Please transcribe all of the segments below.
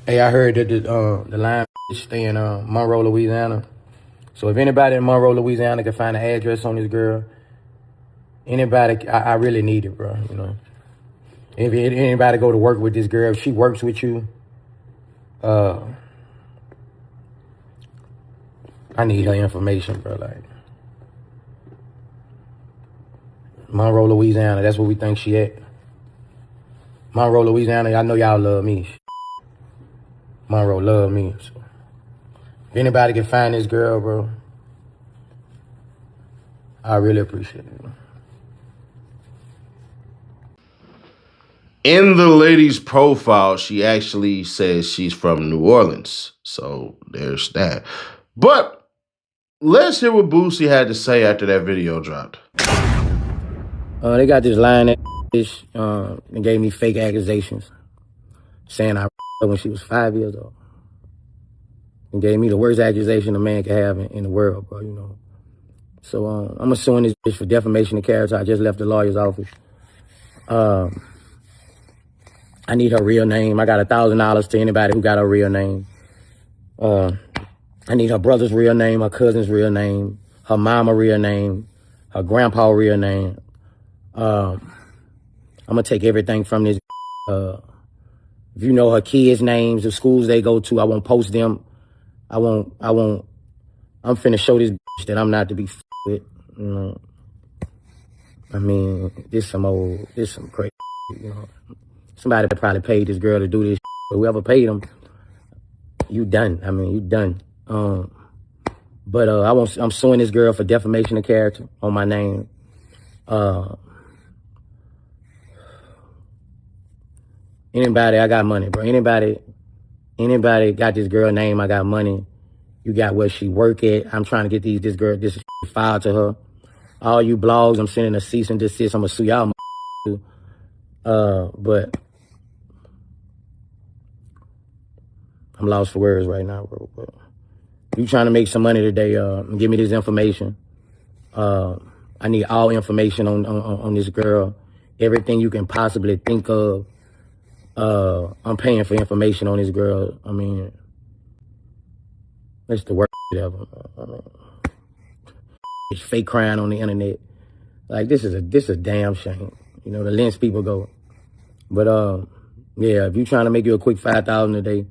Hey, I heard that the line stay in Monroe, Louisiana. So if anybody in Monroe, Louisiana can find an address on this girl, anybody, I really need it, bro. You know, if anybody go to work with this girl, if she works with you, I need her information, bro. Like Monroe, Louisiana, that's where we think she at. Monroe, Louisiana, I know y'all love me. Monroe love me. So if anybody can find this girl, bro, I really appreciate it. In the lady's profile, she actually says she's from New Orleans. So there's that. But let's hear what Boosie had to say after that video dropped. They got this line that and gave me fake accusations, saying I when she was 5 years old. And gave me the worst accusation a man could have in the world, bro, you know. So I'm suing this bitch for defamation of character. I just left the lawyer's office. I need her real name. I got $1,000 to anybody who got her real name. I need her brother's real name, her cousin's real name, her mama real name, her grandpa real name. I'm gonna take everything from this. If you know her kids' names, the schools they go to, I won't post them. I won't. I'm finna show this bitch that I'm not to be with. You know. I mean, this some crazy. You know. Somebody probably paid this girl to do this, but whoever paid them, you done. I mean, you done. But I'm suing this girl for defamation of character on my name. Anybody, I got money, bro. Anybody got this girl name, I got money. You got where she work at. I'm trying to get this filed to her. All you blogs, I'm sending a cease and desist. I'm gonna sue y'all too. But I'm lost for words right now, bro. But you trying to make some money today, give me this information. I need all information on this girl. Everything you can possibly think of. I'm paying for information on this girl. I mean, that's the worst shit ever. I mean, it's fake crying on the internet. Like, this is a damn shame. You know, the lens people go. But, yeah, if you trying to make you a quick $5,000 a day,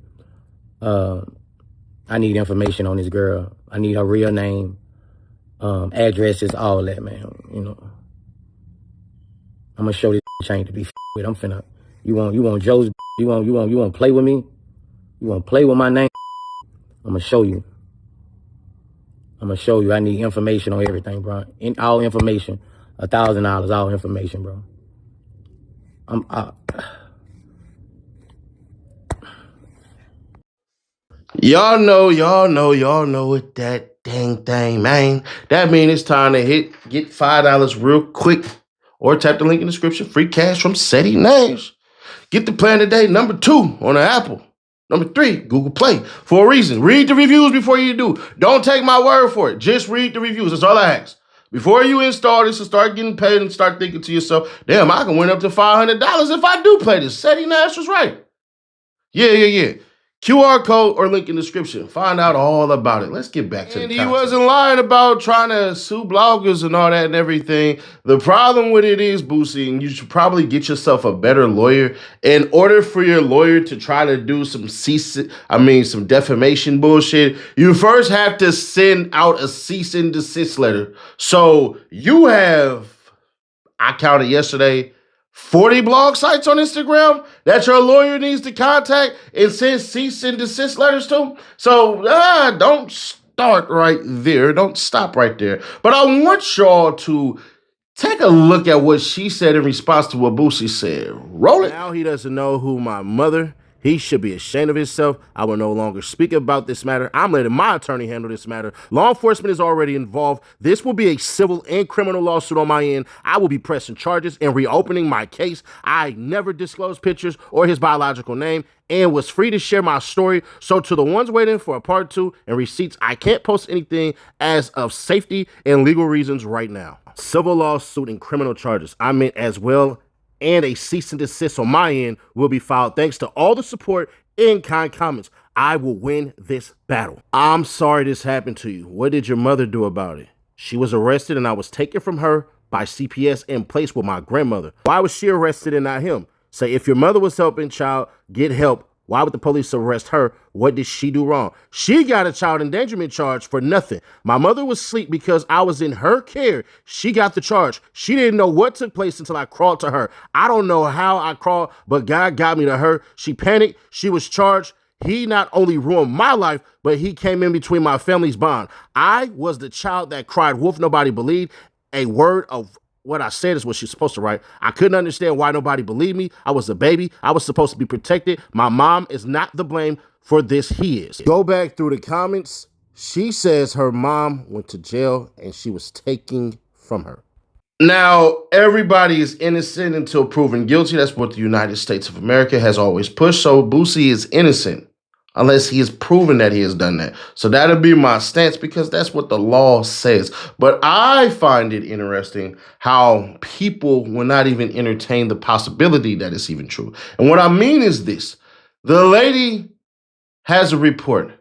I need information on this girl. I need her real name, addresses, all that, man. You know, I'm gonna show this ain't to be with. I'm finna. You want Joe's? You want to play with me? You want to play with my name? I'm gonna show you. I need information on everything, bro. All information. $1,000, all information, bro. Y'all know what that dang thing, man. That means it's time to get $5 real quick, or tap the link in the description. Free cash from SETI Names. Get the plan today. Number 2 on the Apple. Number 3, Google Play. For a reason. Read the reviews before you do. Don't take my word for it. Just read the reviews. That's all I ask. Before you install this and start getting paid and start thinking to yourself, damn, I can win up to $500 if I do play this. SETI Nash was right. Yeah. QR code or link in the description. Find out all about it. Let's get back to the content. He wasn't lying about trying to sue bloggers and all that and everything. The problem with it is, Boosie, and you should probably get yourself a better lawyer. In order for your lawyer to try to do some defamation bullshit, you first have to send out a cease and desist letter. So you have, I counted yesterday, 40 blog sites on Instagram that your lawyer needs to contact and send cease and desist letters to. So don't start right there. Don't stop right there. But I want y'all to take a look at what she said in response to what Boosie said. Roll it. Now he doesn't know who my mother. He should be ashamed of himself. I will no longer speak about this matter. I'm letting my attorney handle this matter. Law enforcement is already involved. This will be a civil and criminal lawsuit on my end. I will be pressing charges and reopening my case. I never disclosed pictures or his biological name and was free to share my story. So to the ones waiting for a part 2 and receipts, I can't post anything as of safety and legal reasons right now. Civil lawsuit and criminal charges. I meant as well and a cease and desist on my end will be filed. Thanks to all the support and kind comments. I will win this battle. I'm sorry this happened to you. What did your mother do about it? She was arrested and I was taken from her by CPS and placed with my grandmother. Why was she arrested and not him? Say, if your mother was helping child get help, why would the police arrest her? What did she do wrong? She got a child endangerment charge for nothing. My mother was asleep because I was in her care. She got the charge. She didn't know what took place until I crawled to her. I don't know how I crawled, but God got me to her. She panicked. She was charged. He not only ruined my life, but he came in between my family's bond. I was the child that cried wolf, nobody believed. A word of what I said is what she's supposed to write. I couldn't understand why nobody believed me. I was a baby. I was supposed to be protected. My mom is not the blame for this. He is. Go back through the comments. She says her mom went to jail and she was taken from her. Now, everybody is innocent until proven guilty. That's what the United States of America has always pushed. So Boosie is innocent unless he is proven that he has done that. So that'll be my stance because that's what the law says. But I find it interesting how people will not even entertain the possibility that it's even true. And what I mean is this. The lady has a report.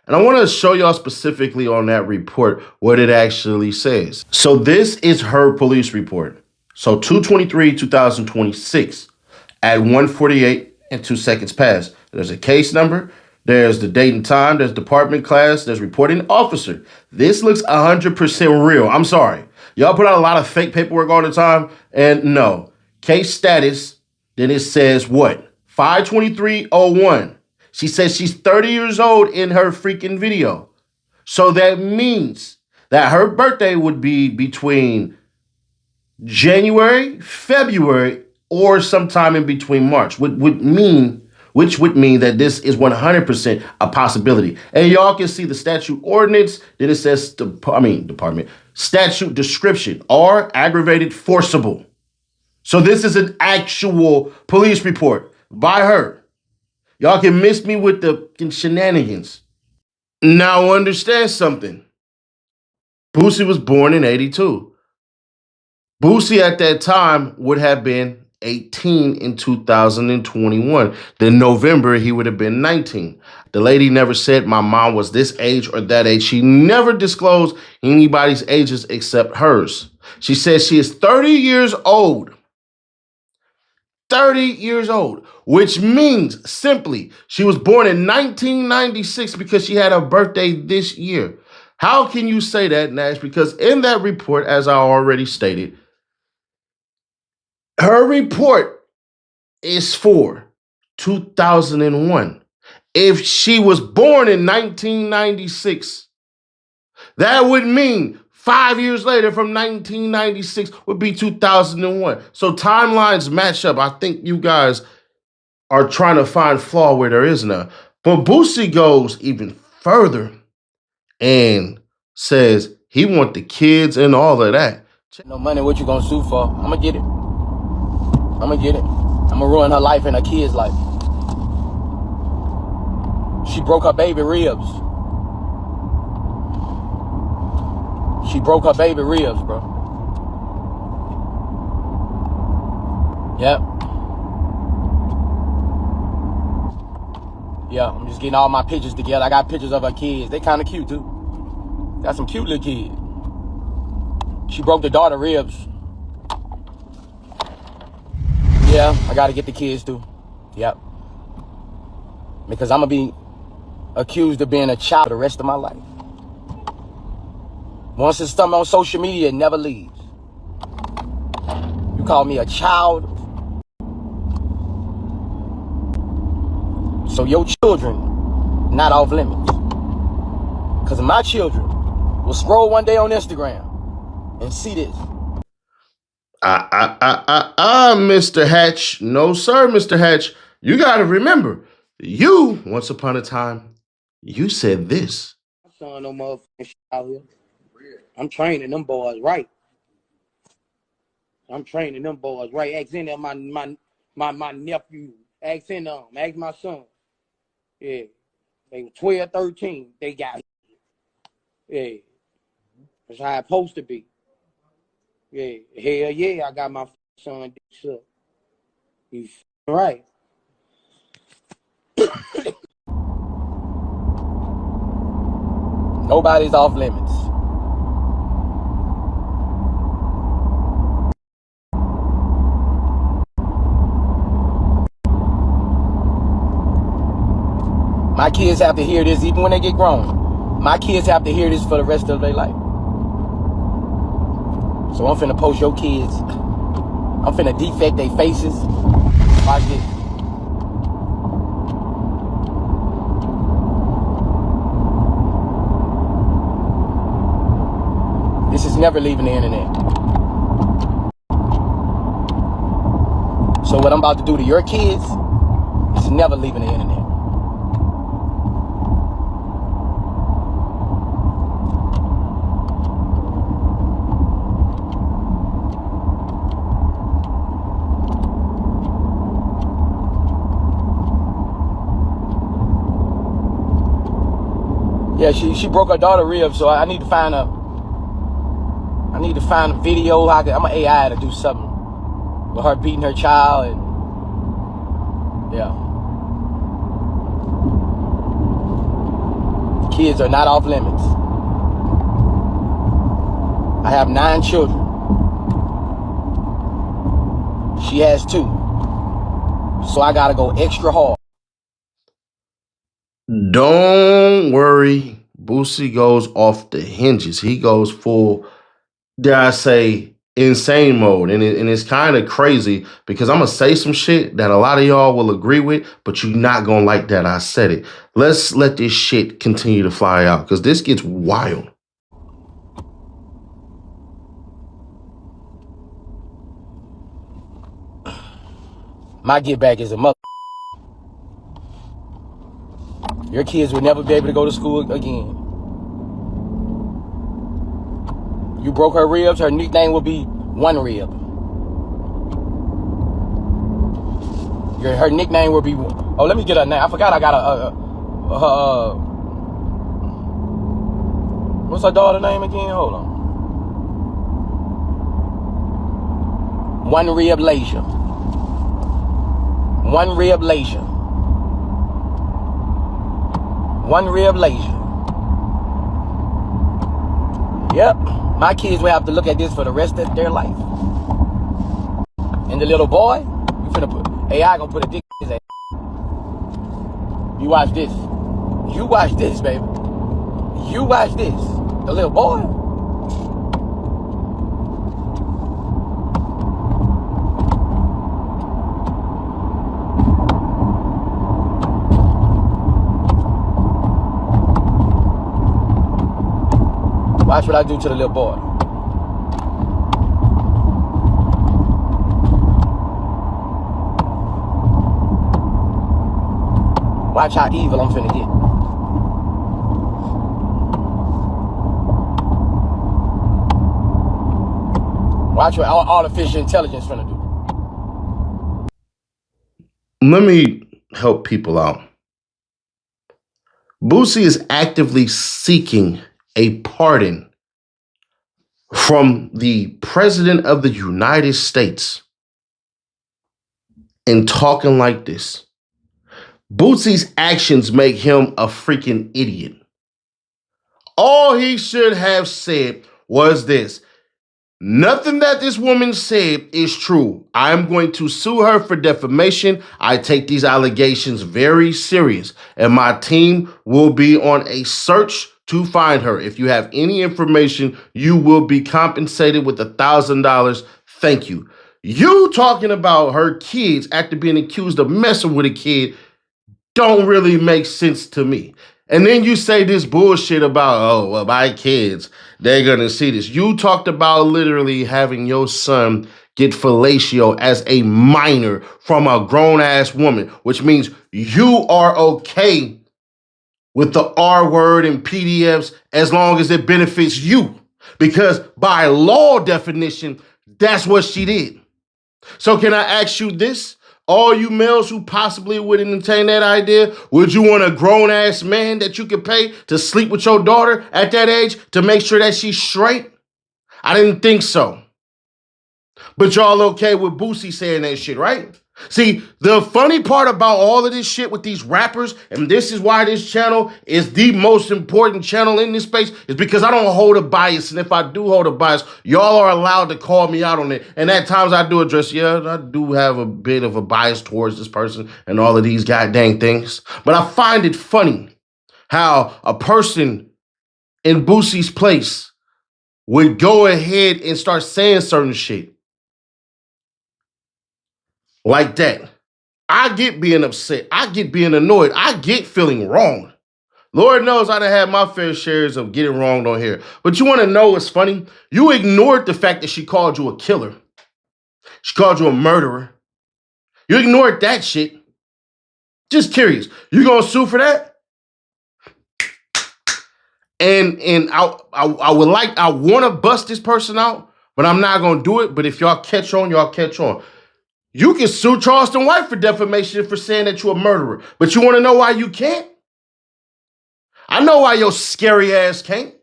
And I want to show y'all specifically on that report what it actually says. So this is her police report. So 2/23/2026 at 1:48 and 2 seconds past. There's a case number. There's the date and time. There's department class. There's reporting officer. This looks 100% real. I'm sorry. Y'all put out a lot of fake paperwork all the time. And no. Case status. Then it says what? 5/23/01. She says she's 30 years old in her freaking video. So that means that her birthday would be between January, February, or sometime in between March, which would mean that this is 100% a possibility. And y'all can see the statute ordinance. Then it says, department, statute description, or aggravated forcible. So this is an actual police report by her. Y'all can miss me with the shenanigans. Now understand something. Boosie was born in 82. Boosie at that time would have been 18 in 2021. Then November, he would have been 19. The lady never said my mom was this age or that age. She never disclosed anybody's ages except hers. She says she is 30 years old. 30 years old, which means simply she was born in 1996 because she had a birthday this year. How can you say that, Nash? Because in that report, as I already stated, her report is for 2001. If she was born in 1996, that would mean 5 years later from 1996 would be 2001. So timelines match up. I think you guys are trying to find flaw where there is none. But Boosie goes even further and says he want the kids and all of that. No money, what you gonna sue for? I'ma get it. I'ma get it. I'ma ruin her life and her kids' life. She broke her baby ribs. She broke her baby ribs, bro. Yep. Yeah, I'm just getting all my pictures together. I got pictures of her kids. They kind of cute, too. Got some cute little kids. She broke the daughter ribs. Yeah, I got to get the kids, too. Yep. Because I'm going to be accused of being a child for the rest of my life. Once it's something on social media, it never leaves. You call me a child. So your children, not off limits. Because my children will scroll one day on Instagram and see this. Mr. Hatch. No, sir, Mr. Hatch. You got to remember, you, once upon a time, you said this. My son, no motherfucking shit out here. I'm training them boys right. Ask in there my nephew. Ask in them. Ask my son. Yeah. They were 12, 13. They got hit. Yeah. That's how it's supposed to be. Yeah. Hell yeah, I got my son up. You right. Nobody's off limits. My kids have to hear this even when they get grown. My kids have to hear this for the rest of their life. So I'm finna post your kids. I'm finna defect their faces. Watch this. This is never leaving the internet. So what I'm about to do to your kids is never leaving the internet. Yeah, she broke her daughter rib, so I need to find a video. I'm an AI to do something with her beating her child, and yeah. Kids are not off limits. I have 9 children. She has 2. So I gotta go extra hard. Don't worry. Boosie goes off the hinges. He goes full, dare I say, insane mode. And it's kind of crazy because I'm going to say some shit that a lot of y'all will agree with, but you're not going to like that I said it. Let's let this shit continue to fly out because this gets wild. My get back is a mother. Your kids will never be able to go to school again. You broke her ribs, her nickname will be One Rib. Her nickname will be... Oh, let me get her name. I forgot I got what's her daughter name again? Hold on. One Rib Lasia. One Rib Lasia. One Rib Lasia. Yep. My kids will have to look at this for the rest of their life. And the little boy, you finna put... AI gonna put a dick in his ass. You watch this. You watch this, baby. You watch this. The little boy. Watch what I do to the little boy. Watch how evil I'm finna get. Watch what artificial intelligence finna do. Let me help people out. Boosie is actively seeking a pardon from the President of the United States and talking like this. Boosie's actions make him a freaking idiot. All he should have said was this: nothing that this woman said is true. I'm going to sue her for defamation. I take these allegations very serious, and my team will be on a search to find her. If you have any information, you will be compensated with $1,000. Thank you. You talking about her kids after being accused of messing with a kid don't really make sense to me. And then you say this bullshit about, oh, well, my kids, they're going to see this. You talked about literally having your son get fellatio as a minor from a grown-ass woman, which means you are okay with the R word and PDFs as long as it benefits you. Because by law definition, that's what she did. So can I ask you this? All you males who possibly would entertain that idea, would you want a grown-ass man that you could pay to sleep with your daughter at that age to make sure that she's straight? I didn't think so. But y'all okay with Boosie saying that shit, right? See, the funny part about all of this shit with these rappers, and this is why this channel is the most important channel in this space, is because I don't hold a bias. And if I do hold a bias, y'all are allowed to call me out on it. And at times I do address, I do have a bit of a bias towards this person and all of these goddamn things. But I find it funny how a person in Boosie's place would go ahead and start saying certain shit like that. I get being upset. I get being annoyed. I get feeling wrong. Lord knows I done had my fair shares of getting wronged on here. But you want to know what's funny? You ignored the fact that she called you a killer. She called you a murderer. You ignored that shit. Just curious. You gonna sue for that? And I want to bust this person out, but I'm not gonna do it. But if y'all catch on, y'all catch on. You can sue Charleston White for defamation for saying that you're a murderer. But you want to know why you can't? I know why your scary ass can't.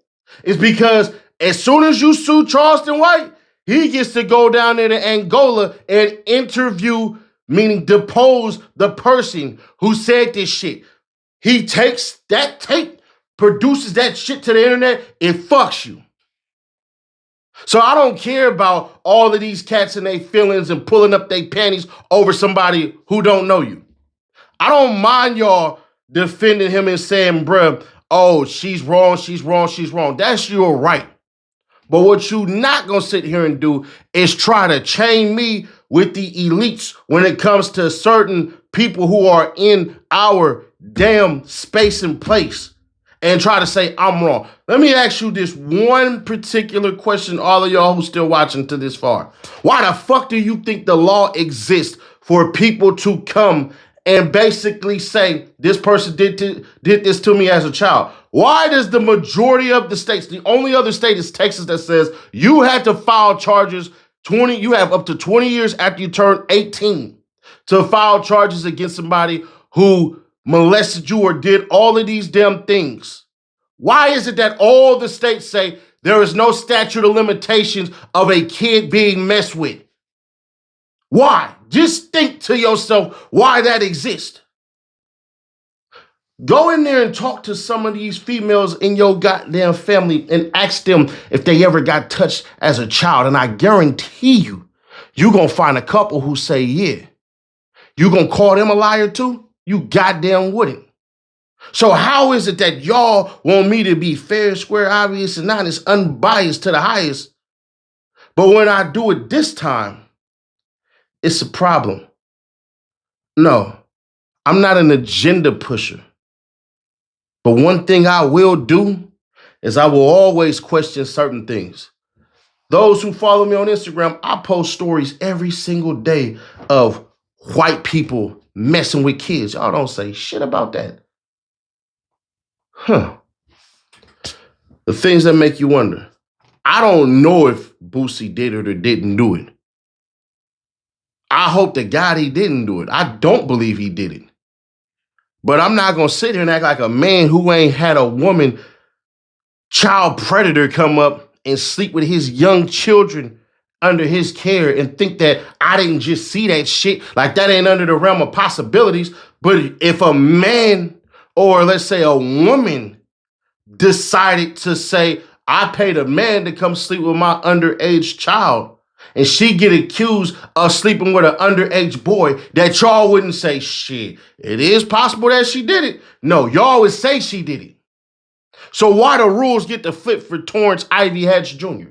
It's because as soon as you sue Charleston White, he gets to go down there to Angola and interview, meaning depose the person who said this shit. He takes that tape, produces that shit to the internet, and fucks you. So I don't care about all of these cats and their feelings and pulling up their panties over somebody who don't know you. I don't mind y'all defending him and saying, bruh, oh, she's wrong, she's wrong, she's wrong. That's your right. But what you not gonna sit here and do is try to chain me with the elites when it comes to certain people who are in our damn space and place and try to say I'm wrong. Let me ask you this one particular question, all of y'all who still watching to this far. Why the fuck do you think the law exists for people to come and basically say this person did this to me as a child? Why does the majority of the states, the only other state is Texas that says you have to file charges you have up to 20 years after you turn 18 to file charges against somebody who molested you or did all of these damn things? Why is it that all the states say there is no statute of limitations of a kid being messed with? Why? Just think to yourself why that exists. Go in there and talk to some of these females in your goddamn family and ask them if they ever got touched as a child. And I guarantee you're going to find a couple who say, yeah. You going to call them a liar too? You goddamn wouldn't. So how is it that y'all want me to be fair, square, obvious, and honest, unbiased to the highest? But when I do it this time, it's a problem. No, I'm not an agenda pusher. But one thing I will do is I will always question certain things. Those who follow me on Instagram, I post stories every single day of white people messing with kids. Y'all don't say shit about that. The things that make you wonder. I don't know if Boosie did it or didn't do it. I hope to God he didn't do it. I don't believe he did it. But I'm not going to sit here and act like a man who ain't had a woman child predator come up and sleep with his young children under his care and think that I didn't just see that shit. Like that ain't under the realm of possibilities. But if a man or let's say a woman decided to say, I paid a man to come sleep with my underage child, and she get accused of sleeping with an underage boy, that y'all wouldn't say, shit, it is possible that she did it. No, y'all would say she did it. So why the rules get to flip for Torrance Ivy Hatch Jr.?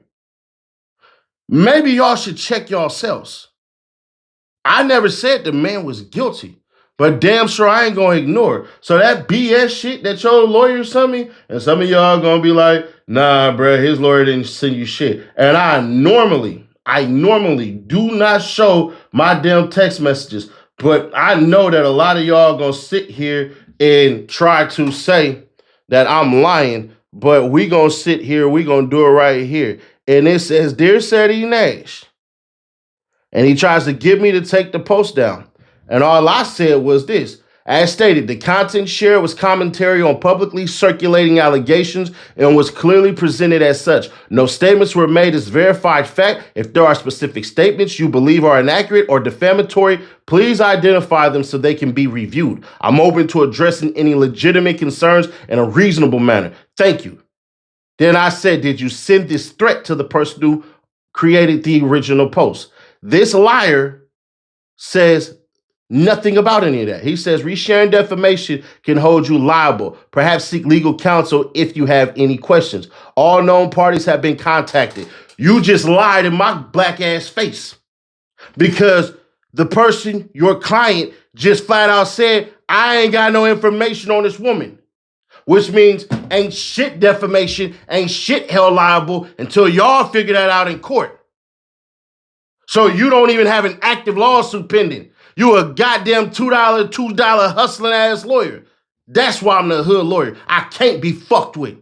Maybe y'all should check yourselves. I never said the man was guilty, but damn sure I ain't gonna ignore it. So that BS shit that your lawyer sent me, and some of y'all gonna be like, nah, bruh, his lawyer didn't send you shit. And I normally do not show my damn text messages, but I know that a lot of y'all gonna sit here and try to say that I'm lying, but we gonna sit here, we gonna do it right here. And it says, Dear Sadie Nash. And he tries to get me to take the post down. And all I said was this: As stated, the content shared was commentary on publicly circulating allegations and was clearly presented as such. No statements were made as verified fact. If there are specific statements you believe are inaccurate or defamatory, please identify them so they can be reviewed. I'm open to addressing any legitimate concerns in a reasonable manner. Thank you. Then I said, did you send this threat to the person who created the original post? This liar says nothing about any of that. He says resharing defamation can hold you liable. Perhaps seek legal counsel if you have any questions. All known parties have been contacted. You just lied in my black ass face because the person, your client, just flat out said, I ain't got no information on this woman, which means ain't shit defamation, ain't shit held liable until y'all figure that out in court. So you don't even have an active lawsuit pending. You a goddamn $2 hustling ass lawyer. That's why I'm the hood lawyer. I can't be fucked with.